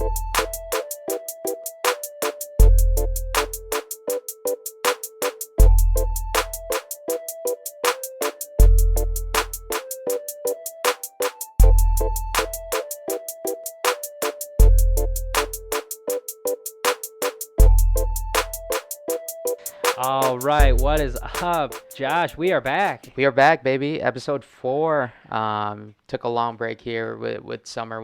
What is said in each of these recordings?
All right, what is up, Josh? We are back. We are back, baby. Episode 4. Took a long break here with summer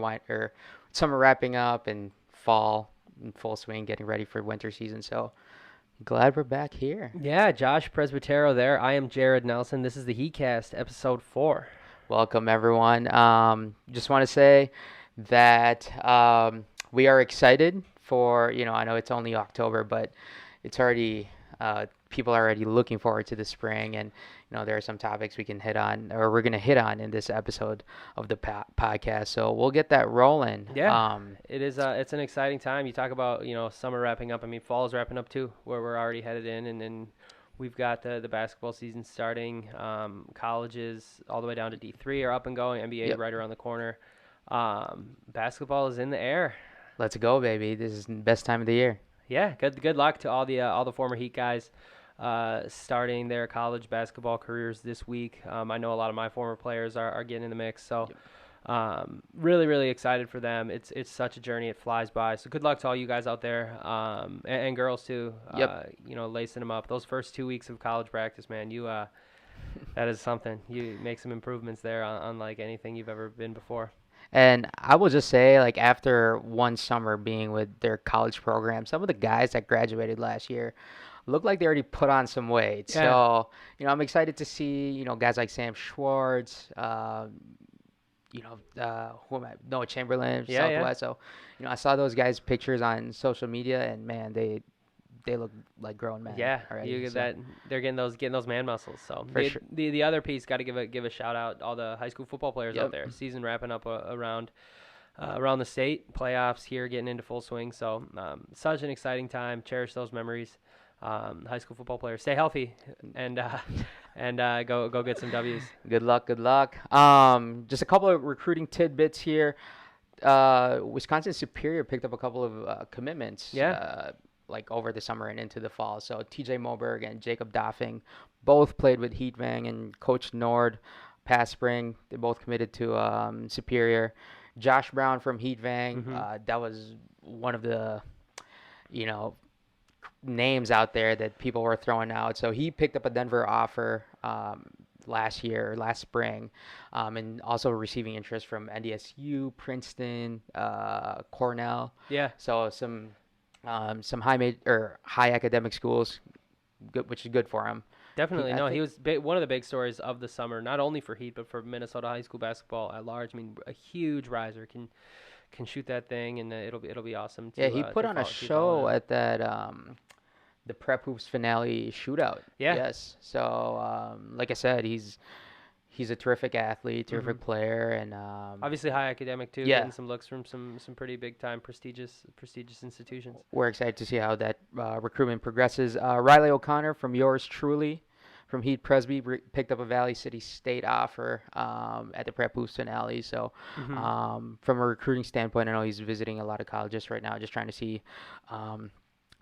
wrapping up and fall in full swing, getting ready for winter season. So glad we're back here. Yeah, Josh Presbytero there. I am Jared Nelson. This is the Heatcast, episode 4. Welcome, everyone. Just want to say that we are excited for, I know it's only October, but it's already, people are already looking forward to the spring. And, there are some topics we can hit on, or we're going to hit on in this episode of the podcast. So we'll get that rolling. Yeah, it is. It's an exciting time. You talk about, summer wrapping up. I mean, fall is wrapping up too, where we're already headed in. And then we've got the basketball season starting. Colleges all the way down to D3 are up and going. NBA right around the corner. Basketball is in the air. Let's go, baby. This is the best time of the year. Yeah, good luck to all the former Heat guys starting their college basketball careers this week. I know a lot of my former players are getting in the mix, so really excited for them. It's such a journey; it flies by. So good luck to all you guys out there, and girls too. Lacing them up. Those first 2 weeks of college practice, man, that is something. You make some improvements there, unlike anything you've ever been before. And I will just say, after one summer being with their college program, some of the guys that graduated last year look like they already put on some weight. Yeah. So, I'm excited to see, guys like Sam Schwartz, Noah Chamberlain, Southwest. So, I saw those guys' pictures on social media, and man, they look like grown men. Yeah, already, they're getting those man muscles. So sure. The other piece, got to give a shout out all the high school football players out there. Yep. Season wrapping up around the state, playoffs here getting into full swing. So such an exciting time. Cherish those memories. High school football players, stay healthy and go get some W's. Good luck. Just a couple of recruiting tidbits here. Wisconsin Superior picked up a couple of commitments. Yeah. Over the summer and into the fall. So TJ Moberg and Jacob Doffing both played with Heatvang, and Coach Nord past spring. They both committed to Superior. Josh Brown from Heatvang, that was one of the, names out there that people were throwing out. So he picked up a Denver offer last spring, and also receiving interest from NDSU, Princeton, Cornell. Yeah. So some high academic schools, which is good for him. Definitely. He was one of the big stories of the summer, not only for Heat, but for Minnesota high school basketball at large. I mean, a huge riser can shoot that thing, and it'll be awesome. He put on a show at that the Prep Hoops finale shootout. Yeah. Yes. So like I said, he's a terrific athlete, terrific player, and obviously high academic too. Yeah. Getting some looks from some pretty big time prestigious institutions. We're excited to see how that recruitment progresses. Riley O'Connor from yours truly, from Heat Presby, picked up a Valley City State offer at the Prep Hoops finale. So from a recruiting standpoint, I know he's visiting a lot of colleges right now, just trying to see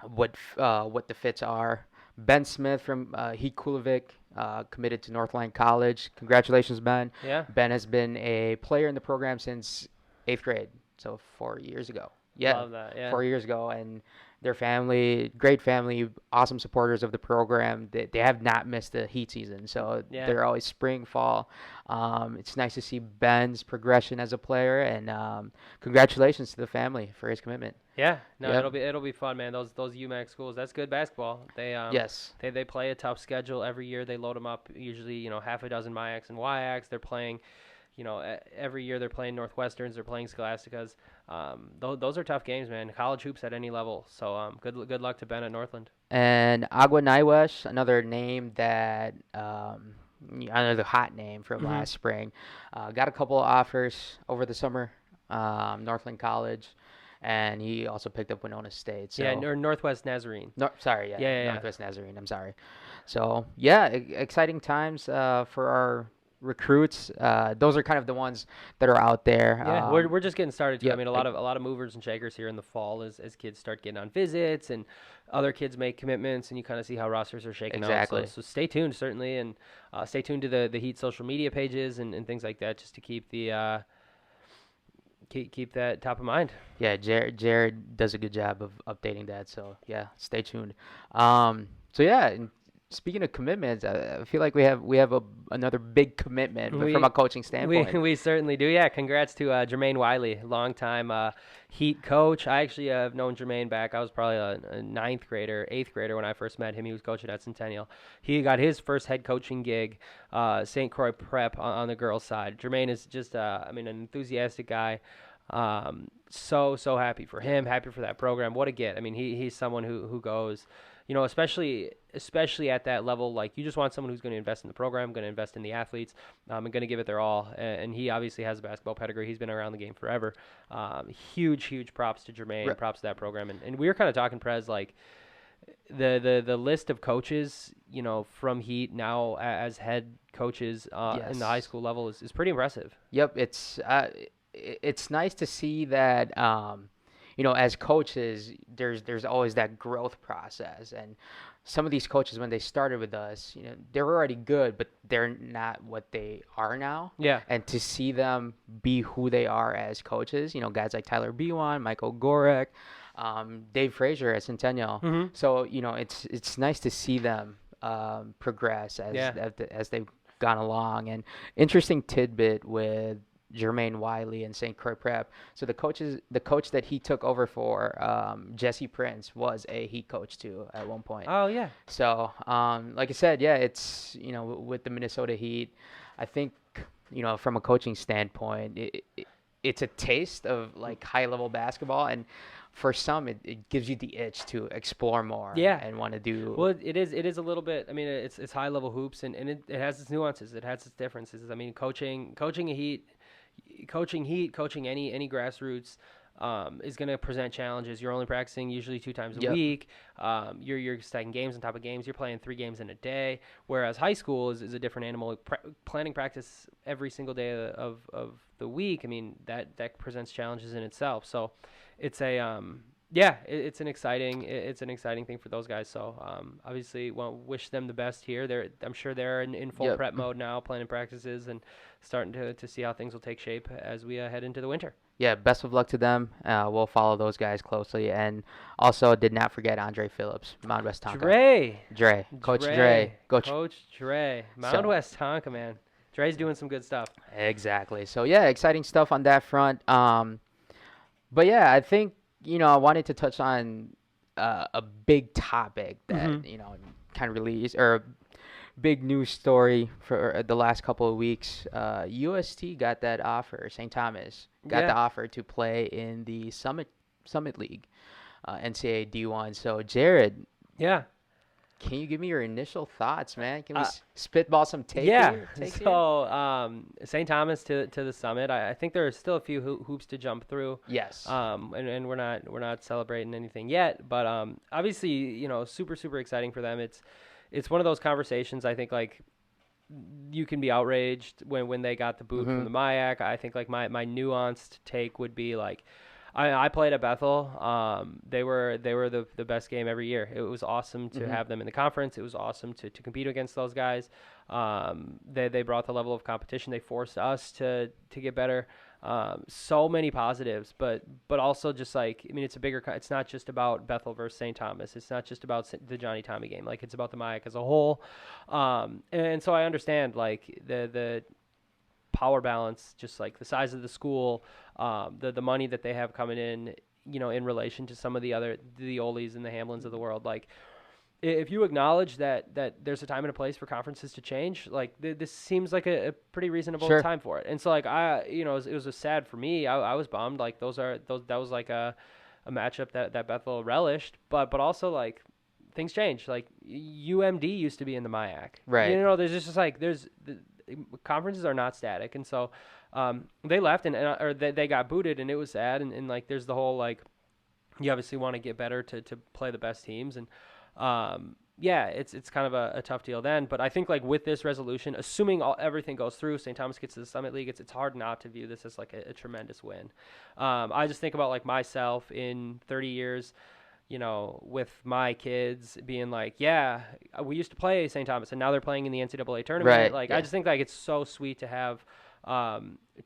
what the fits are. Ben Smith from Heat Kulovic, committed to Northline College. Congratulations, Ben. Yeah. Ben has been a player in the program since 8th grade, so 4 years ago. Yeah, Love that. Yeah. 4 years ago, and their family, great family, awesome supporters of the program. They have not missed the Heat season, so they're always spring, fall. It's nice to see Ben's progression as a player, and congratulations to the family for his commitment. Yeah, no, it'll be fun, man. Those UMac schools, that's good basketball. They Yes. They play a tough schedule every year. They load them up usually, half a dozen MIACs and WIACs. They're playing, every year they're playing Northwesterns. They're playing Scholasticas. Those are tough games, man. College hoops at any level. So good luck to Ben at Northland. And Agua Naiwesh, another name that another hot name from last spring, got a couple of offers over the summer. Northland College. And he also picked up Winona State. So. Yeah, or Northwest Nazarene. Northwest Nazarene. I'm sorry. So exciting times for our recruits. Those are kind of the ones that are out there. Yeah, we're just getting started too. I Yep. mean, a lot of movers and shakers here in the fall as kids start getting on visits and other kids make commitments, and you kind of see how rosters are shaking out. Exactly. So stay tuned certainly, and stay tuned to the Heat social media pages and things like that, just to keep the keep that top of mind. Yeah, Jared does a good job of updating that. So yeah, stay tuned. So yeah, and speaking of commitments, I feel like we have another big commitment, but from a coaching standpoint. We certainly do. Yeah, congrats to Jermaine Wiley, longtime Heat coach. I actually have known Jermaine back. I was probably a ninth grader, eighth grader when I first met him. He was coaching at Centennial. He got his first head coaching gig, St. Croix Prep on the girls' side. Jermaine is just, an enthusiastic guy. So happy for him, happy for that program. What a get. I mean, he's someone who goes, especially at that level, like you just want someone who's going to invest in the program, going to invest in the athletes, and going to give it their all. And he obviously has a basketball pedigree. He's been around the game forever. Huge props to Jermaine, props to that program. And we were kind of talking, Prez, like the list of coaches, from Heat now as head coaches in the high school level is pretty impressive. Yep, it's nice to see that as coaches there's always that growth process, and some of these coaches, when they started with us, they're already good, but they're not what they are now. Yeah. And to see them be who they are as coaches, guys like Tyler Biwan, Michael Gorek, Dave Frazier at Centennial. Mm-hmm. So it's nice to see them progress as they've gone along. And interesting tidbit with Jermaine Wiley and St. Croix Prep. So the coach that he took over for, Jesse Prince, was a Heat coach too at one point. Oh yeah. So like I said, yeah, it's with the Minnesota Heat, I think from a coaching standpoint, it's a taste of like high level basketball, and for some it gives you the itch to explore more. Yeah. And want to do. Well, it is a little bit. I mean, it's high level hoops, and it has its nuances. It has its differences. I mean, coaching a Heat. Coaching any grassroots is going to present challenges. You're only practicing usually 2 times a week. You're stacking games on top of games. You're playing 3 games in a day. Whereas high school is a different animal. Planning practice every single day of the week. I mean, that presents challenges in itself. So it's it's an exciting thing for those guys. So obviously, wish them the best here. I'm sure they're in full prep mode now, planning practices and starting to see how things will take shape as we head into the winter. Yeah, best of luck to them. We'll follow those guys closely, and also did not forget Andre Phillips, Mount West Tonka. Coach Dre, Mount West Tonka, man. Dre's doing some good stuff. Exactly. So yeah, exciting stuff on that front. But yeah, I think I wanted to touch on a big topic that kind of released, or a big news story for the last couple of weeks. UST got that offer. St. Thomas got the offer to play in the Summit League, NCAA D1. So Jared, can you give me your initial thoughts, man? Can we spitball some take? So St. Thomas to the Summit. I think there are still a few hoops to jump through. Yes. And we're not celebrating anything yet, but obviously super exciting for them. It's one of those conversations. I think like you can be outraged when they got the boot from the MIAC. I think like my nuanced take would be like, I played at Bethel. They were the best game every year. It was awesome to have them in the conference. It was awesome to compete against those guys. They brought the level of competition. They forced us to get better. So many positives, but also just like, I mean, it's not just about Bethel versus St. Thomas. It's not just about the Johnny Tommy game. Like, it's about the MIAC as a whole. And so I understand like the power balance, just like the size of the school, the money that they have coming in, in relation to some of the Oles and the Hamlins of the world. Like, if you acknowledge that there's a time and a place for conferences to change, like this seems like a pretty reasonable time for it. And so like it was sad for me. I was bummed. Like that was like a matchup that Bethel relished, but also like things change. Like UMD used to be in the MIAC, right? There's just like conferences are not static, and so they left or they got booted, and it was sad. And like there's the whole like, you obviously want to get better to play the best teams, and yeah, it's kind of a tough deal then. But I think like with this resolution, assuming everything goes through, St. Thomas gets to the Summit League, it's hard not to view this as like a tremendous win. I just think about like myself in 30 years, with my kids being like, yeah, we used to play St. Thomas and now they're playing in the NCAA tournament. Right. Like, Yeah. I just think like it's so sweet to have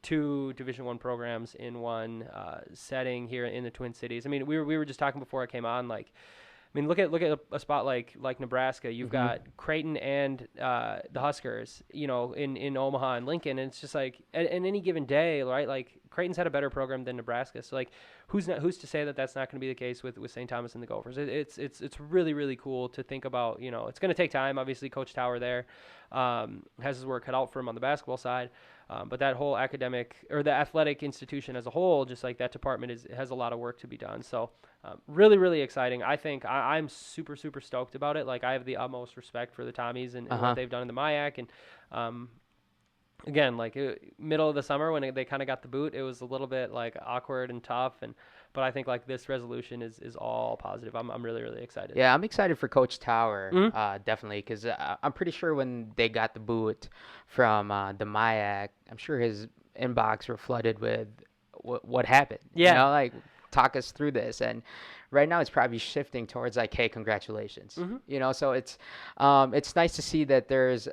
two Division I programs in one setting here in the Twin Cities. I mean, we were just talking before I came on, like, I mean, look at a spot like Nebraska. You've got Creighton and the Huskers, in Omaha and Lincoln, and it's just like at any given day, right? Like Creighton's had a better program than Nebraska, so like who's to say that that's not going to be the case with St. Thomas and the Gophers? It's really really cool to think about. It's going to take time. Obviously, Coach Tower there has his work cut out for him on the basketball side. But that whole academic or the athletic institution as a whole, just like that department has a lot of work to be done. So really, really exciting. I think I'm super, super stoked about it. Like I have the utmost respect for the Tommies and what they've done in the MIAC. And again, like middle of the summer when they kind of got the boot, it was a little bit like awkward and tough. But I think like this resolution is all positive. I'm really, really excited. Yeah, I'm excited for Coach Tower, definitely, because I'm pretty sure when they got the boot from the MIAC, I'm sure his inbox were flooded with what happened. Yeah. Like talk us through this. And right now it's probably shifting towards like, hey, congratulations. So it's nice to see that there's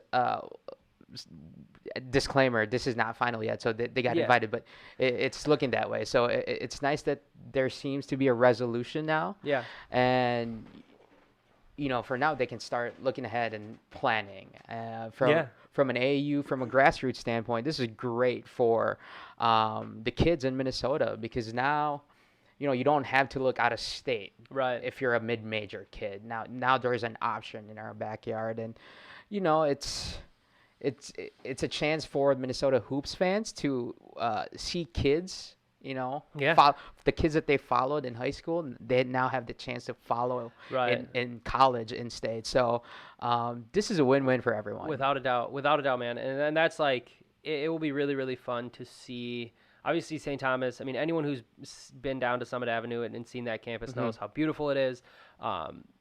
disclaimer, this is not final yet, so they got invited, but it's looking that way. So it's nice that there seems to be a resolution now. Yeah. And for now they can start looking ahead and planning from an AAU, from a grassroots standpoint. This is great for the kids in Minnesota, because now you don't have to look out of state, right, if you're a mid-major kid. Now there's an option in our backyard, and it's a chance for Minnesota hoops fans to see kids, the kids that they followed in high school. They now have the chance to follow in college, in state. So this is a win-win for everyone. Without a doubt, man. And that's like, it will be really, really fun to see. Obviously, St. Thomas, I mean, anyone who's been down to Summit Avenue and seen that campus knows how beautiful it is.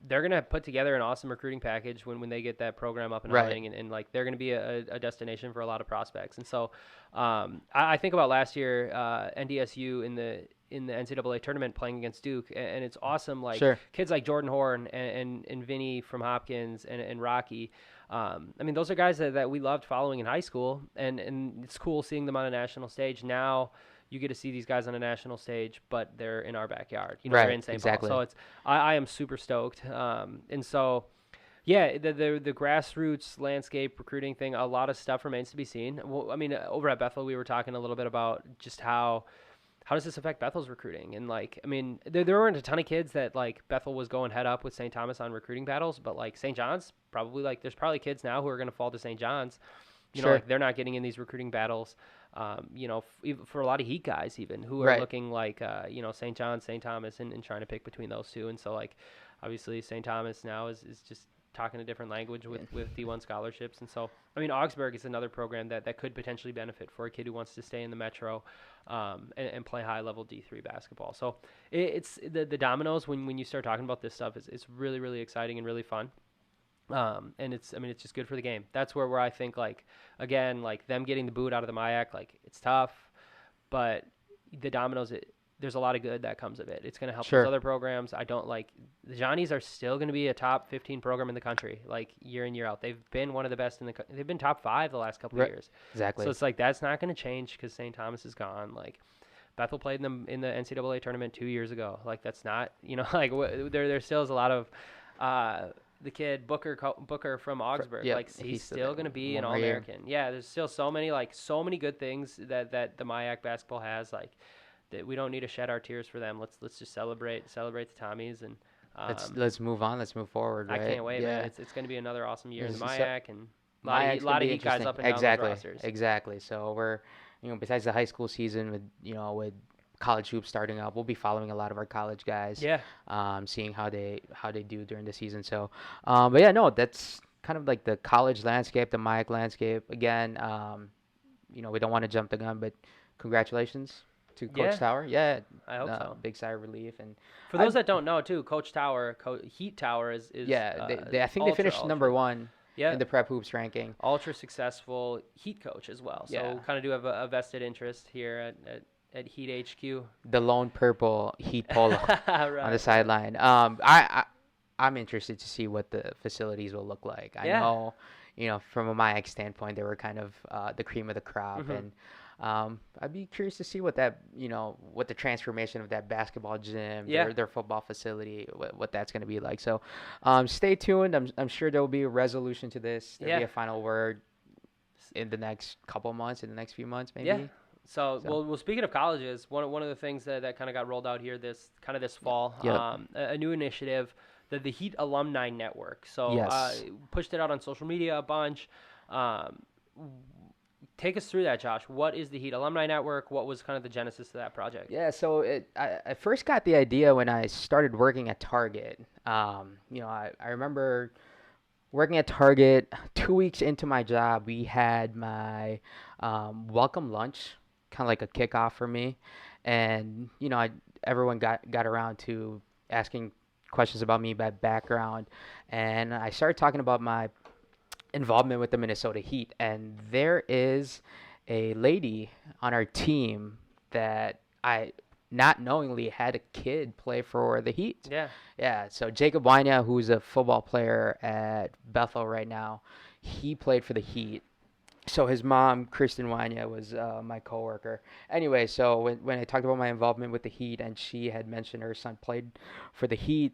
They're going to put together an awesome recruiting package when they get that program up and running. And like, they're going to be a destination for a lot of prospects. And so I think about last year, NDSU in the NCAA tournament playing against Duke. And it's awesome. Like kids like Jordan Horn and Vinny from Hopkins and Rocky. I mean, those are guys that we loved following in high school, and it's cool seeing them on a national stage. Now you get to see these guys on a national stage, but they're in our backyard. They're in St. Paul. So I am super stoked. And so, yeah, the grassroots landscape recruiting thing, a lot of stuff remains to be seen. Well, I mean, over at Bethel, we were talking a little bit about just how does this affect Bethel's recruiting? And like, I mean, there weren't a ton of kids that like Bethel was going head up with St. Thomas on recruiting battles, but like St. John's probably, like, there's probably kids now who are going to fall to St. John's. Like they're not getting in these recruiting battles. For a lot of Heat guys even who are looking like St. John's, St. Thomas, and trying to pick between those two. And so like, obviously St. Thomas now is just talking a different language with D1 scholarships. And so, I mean, Augsburg is another program that could potentially benefit for a kid who wants to stay in the Metro and play high-level D3 basketball. So it's the dominoes when you start talking about this stuff, it's really, really exciting and really fun. And it's just good for the game. That's where I think, like, again, like them getting the boot out of the MIAC, like it's tough, but the dominoes, there's a lot of good that comes of it. It's going to help those other programs. I don't like the Johnnies are still going to be a top 15 program in the country, like year in, year out. They've been one of the best they've been top 5 the last couple of years. Exactly. So it's like, that's not going to change because St. Thomas is gone. Like Bethel played them in the NCAA tournament 2 years ago. Like that's not, like there still is a lot of, the kid Booker from Augsburg, like he's still going to be an All-American. Yeah. There's still so many good things that the MIAC basketball has, like, that we don't need to shed our tears for them. Let's just celebrate the Tommies, and let's move on. Let's move forward. Right? I can't wait, man. It's going to be another awesome year in the MIAC, and a lot of Heat guys up and down those rosters. Exactly. So we're besides the high school season with college hoops starting up, we'll be following a lot of our college guys. Yeah. Seeing how they do during the season. So, but yeah, no, that's kind of like the college landscape, the MIAC landscape. Again, we don't want to jump the gun, but congratulations. to Coach Tower. Yeah, I hope so. Big sigh of relief. And for those that don't know, too, Coach Tower, Heat Tower is I think they finished number 1 in the Prep Hoops ranking. Ultra successful Heat coach as well. So kind of do have a vested interest here at Heat HQ. The lone purple Heat polo on the sideline. I'm interested to see what the facilities will look like. I know, from a MIAC standpoint, they were kind of the cream of the crop, and I'd be curious to see what that, what the transformation of that basketball gym, their football facility, what that's going to be like. So, stay tuned. I'm sure there will be a resolution to this. There'll be a final word in the next couple months, in the next few months, maybe. Yeah. So well, speaking of colleges, one of the things that kind of got rolled out here this fall, a new initiative, the Heat Alumni Network. So pushed it out on social media a bunch. Take us through that, Josh. What is the Heat Alumni Network? What was kind of the genesis of that project? Yeah, so I first got the idea when I started working at Target. I remember working at Target, 2 weeks into my job, we had my welcome lunch, kind of like a kickoff for me. And, everyone got around to asking questions about me, my background. And I started talking about my involvement with the Minnesota Heat. And there is a lady on our team that I not knowingly had a kid play for the Heat. Yeah. So Jacob Wanya, who's a football player at Bethel right now, he played for the Heat. So his mom, Kristen Wanya, was my coworker. Anyway, so when I talked about my involvement with the Heat and she had mentioned her son played for the Heat,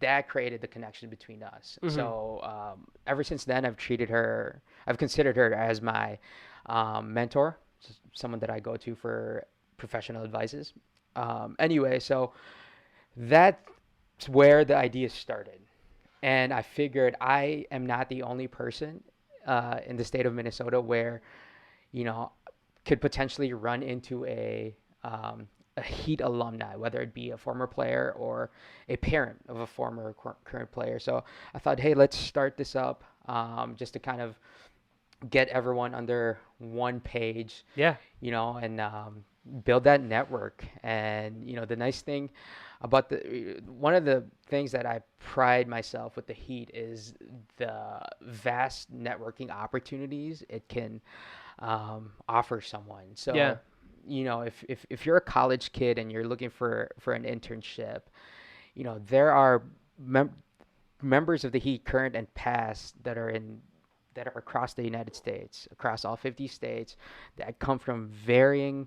that created the connection between us. So ever since then, I've considered her as my mentor, someone that I go to for professional advices. Anyway, so that's where the idea started. And I figured I am not the only person in the state of Minnesota where, could potentially run into a Heat alumni, whether it be a former player or a parent of a former current player. So I thought, hey, let's start this up just to kind of get everyone under one page, and build that network. And, the nice thing about one of the things that I pride myself with the Heat is the vast networking opportunities it can offer someone. So, if you're a college kid and you're looking for an internship, there are members of the Heat, current and past, that are across the United States, across all 50 states, that come from varying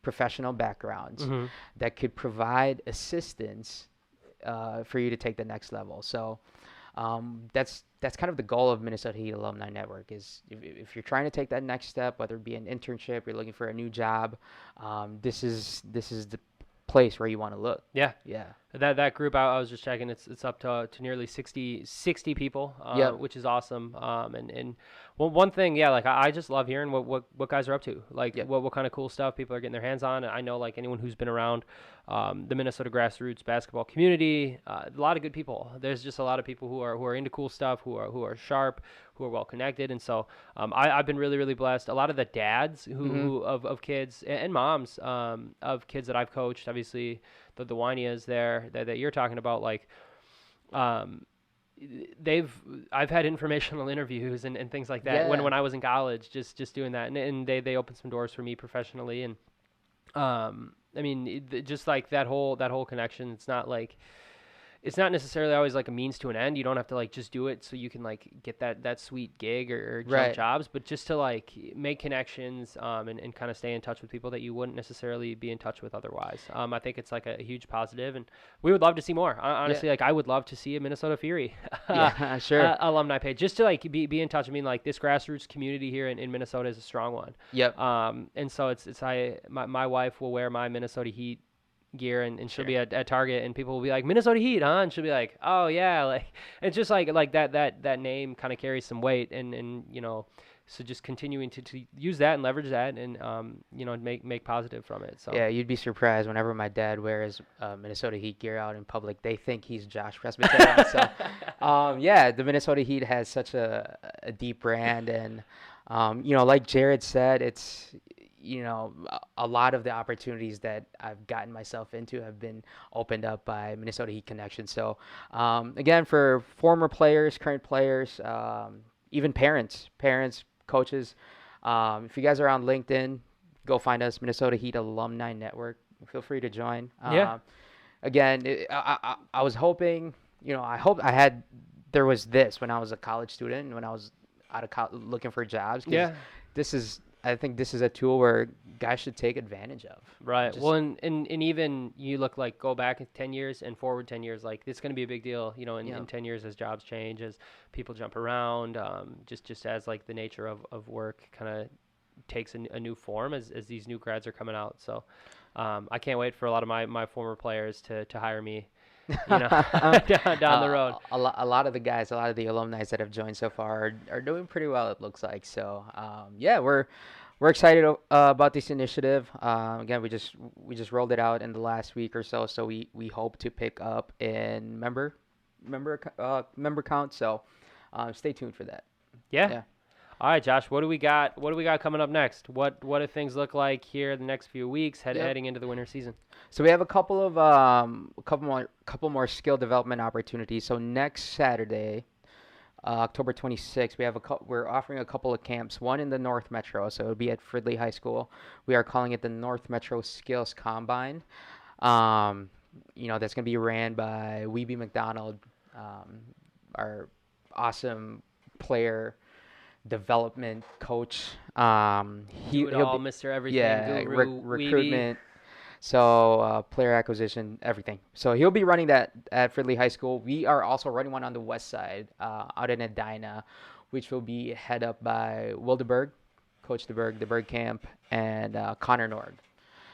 professional backgrounds that could provide assistance for you to take the next level. So that's kind of the goal of Minnesota Heat Alumni Network, is if you're trying to take that next step, whether it be an internship, you're looking for a new job, this is the place where you want to look. Yeah. That group, I was just checking, it's up to nearly 60 people, which is awesome. And one thing, I just love hearing what guys are up to, what kind of cool stuff people are getting their hands on. I know, anyone who's been around the Minnesota grassroots basketball community, a lot of good people. There's just a lot of people who are into cool stuff, who are sharp, who are well connected. And so I've been really, really blessed. A lot of the dads who of kids and moms of kids that I've coached, obviously the Wanias there that you're talking about, I've had informational interviews and things like that when I was in college, just doing that, and they opened some doors for me professionally. And just that whole connection, it's not necessarily always a means to an end. You don't have to just do it so you can get that sweet gig or jump jobs, but just to make connections and kind of stay in touch with people that you wouldn't necessarily be in touch with otherwise. I think it's a huge positive, and we would love to see more. Honestly, I would love to see a Minnesota Fury alumni page, just to be in touch. This grassroots community here in Minnesota is a strong one. And so my wife will wear my Minnesota Heat gear, and she'll be at Target, and people will be like, Minnesota Heat, huh? And she'll be like, oh yeah, it's just that name kind of carries some weight, and so just continuing to use that and leverage that, and make positive from it. So yeah, you'd be surprised whenever my dad wears Minnesota Heat gear out in public, they think he's Josh Presbyterian. So the Minnesota Heat has such a deep brand, and like Jared said, it's a lot of the opportunities that I've gotten myself into have been opened up by Minnesota Heat connections. So, again, for former players, current players, even parents, coaches, if you guys are on LinkedIn, go find us, Minnesota Heat Alumni Network. Feel free to join. Yeah. Again, I was hoping, there was this when I was a college student, when I was out of looking for jobs. Yeah. I think this is a tool where guys should take advantage of. Right. Well, and even you look like go back 10 years and forward 10 years, like it's going to be a big deal, in 10 years as jobs change, as people jump around, just as like the nature of work kind of takes a new form as these new grads are coming out. So I can't wait for a lot of my former players to hire me, down the road. A lot of the guys, a lot of the alumni that have joined so far are doing pretty well, it looks like. So, we're excited about this initiative. Again, we just rolled it out in the last week or so. So we hope to pick up in member count. So, stay tuned for that. Yeah. All right, Josh, what do we got? What do we got coming up next? What do things look like here the next few weeks heading into the winter season? So we have a couple more skill development opportunities. So next Saturday, October 26th, we're offering a couple of camps. One in the North Metro, so it'll be at Fridley High School. We are calling it the North Metro Skills Combine. That's going to be ran by Weeby McDonald, our awesome player development coach. He'll be Mr. Everything, guru, recruitment. So player acquisition, everything. So he'll be running that at Fridley High School. We are also running one on the west side, out in Edina, which will be head up by Will DeBerg, Coach DeBerg, the Berg Camp, and Connor Nord.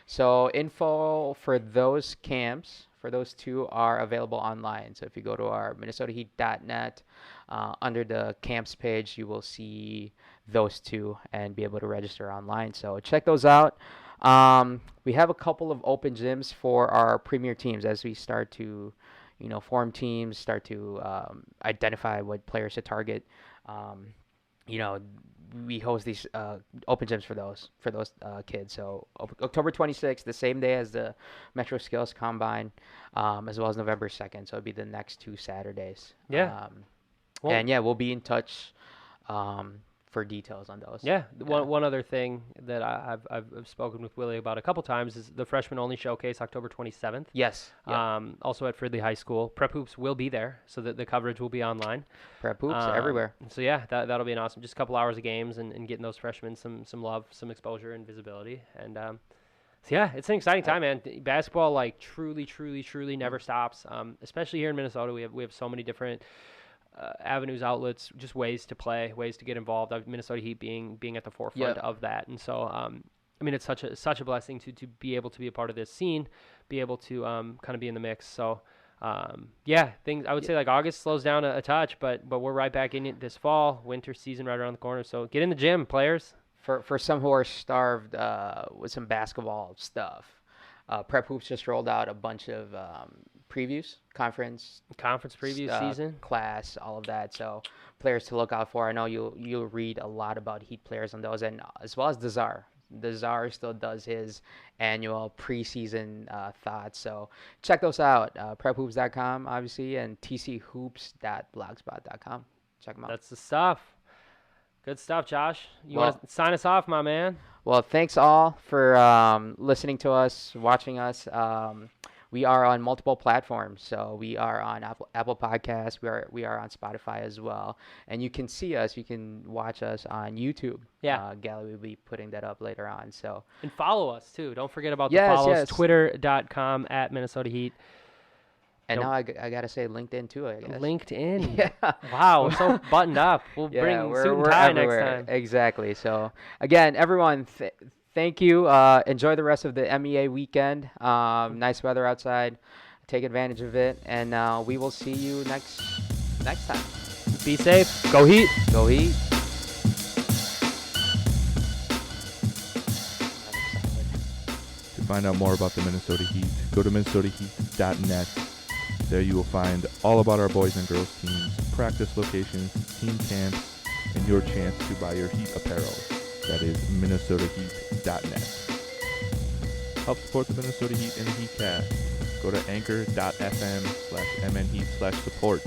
So info for those camps, for those two, are available online. So if you go to our minnesotaheat.net, under the camps page, you will see those two and be able to register online. So check those out. We have a couple of open gyms for our premier teams as we start to, form teams, start to identify what players to target. We host these open gyms for those kids. So October 26th, the same day as the Metro Skills Combine, as well as November 2nd. So it'll be the next 2 Saturdays. Yeah. We'll be in touch for details on those. Yeah. One other thing that I've spoken with Willie about a couple times is the freshman only showcase October 27th. Yes. Yep. Also at Fridley High School. Prep Hoops will be there, so that the coverage will be online. Prep Hoops everywhere. So yeah, that'll be an awesome, just a couple hours of games and getting those freshmen some love, some exposure and visibility. And so yeah, it's an exciting time, man. Basketball like truly never stops. Especially here in Minnesota, we have so many different avenues, outlets, just ways to play, ways to get involved. Minnesota Heat being at the forefront of that, and so it's such a blessing to be able to be a part of this scene, be able to kind of be in the mix. So things I would say like August slows down a touch, but we're right back in it this fall. Winter season right around the corner, so get in the gym, players. For some who are starved with some basketball stuff, Prep Hoops just rolled out a bunch of previews, conference preview season, class, all of that. So players to look out for. I know you'll read a lot about Heat players on those, and as well as the Czar. The Czar still does his annual preseason thoughts. So check those out. PrepHoops.com, obviously, and tchoops.blogspot.com. Check them out. That's the stuff. Good stuff, Josh. You want to sign us off, my man? Well, thanks all for listening to us, watching us. We are on multiple platforms, so we are on Apple Podcasts. We are on Spotify as well, and you can see us. You can watch us on YouTube. Yeah, Gally will be putting that up later on. So and follow us too. Don't forget about the follows. Yes. Twitter.com @Minnesota Heat. And now I gotta say LinkedIn too, I guess. LinkedIn. Yeah. Wow, we're so buttoned up. We'll bring suit and tie next time. Exactly. So again, everyone, thank you. Enjoy the rest of the MEA weekend. Nice weather outside. Take advantage of it, and we will see you next time. Be safe. Go Heat. Go Heat. To find out more about the Minnesota Heat, go to minnesotaheat.net. There you will find all about our boys and girls teams, practice locations, team camps, and your chance to buy your Heat apparel. That is minnesotaheat.net. Help support the Minnesota Heat and the Heatcast. Go to anchor.fm/mnheat/support.